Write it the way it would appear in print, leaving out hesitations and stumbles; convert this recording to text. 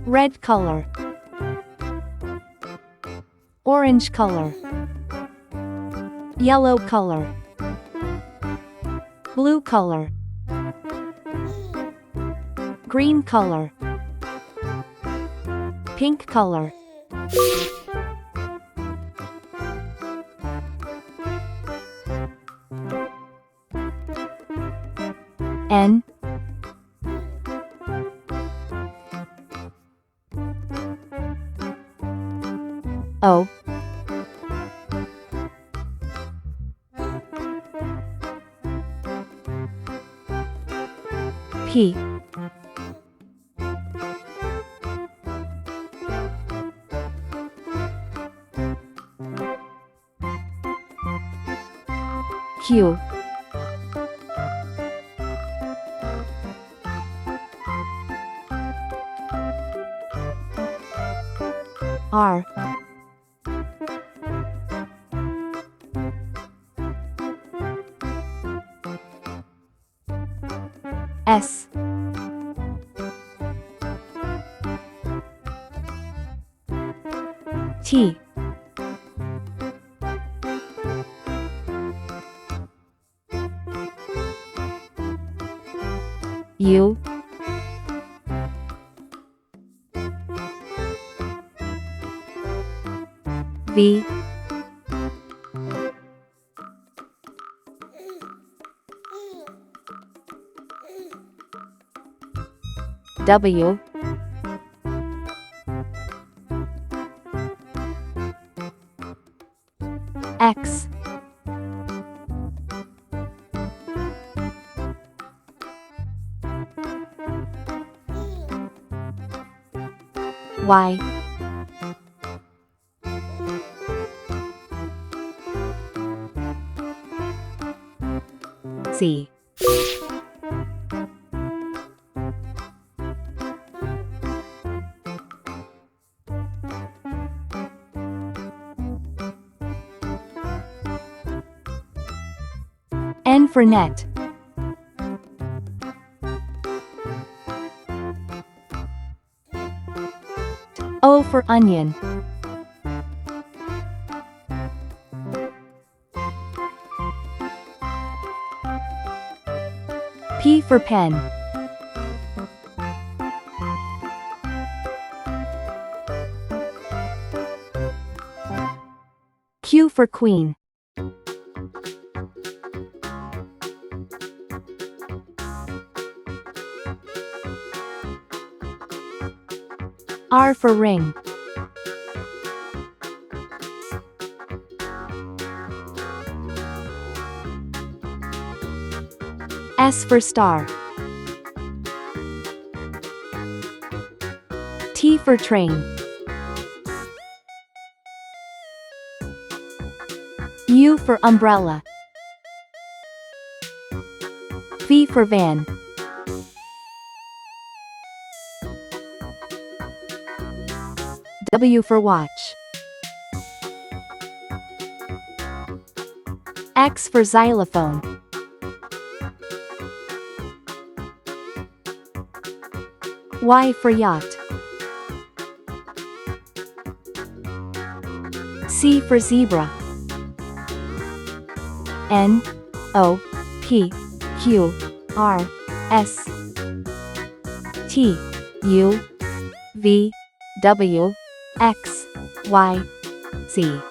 Red color. Orange color. Yellow color. Blue color. Green color. Pink color. N O P Q R S T U V W X Y Z N for net. O for onion. P for pen. Q for queen. R for ring. S for star. T for train. U for umbrella. V for van. W for watch. X for xylophone. Y for yacht. C for zebra. N O P Q R S T U V W X Y Z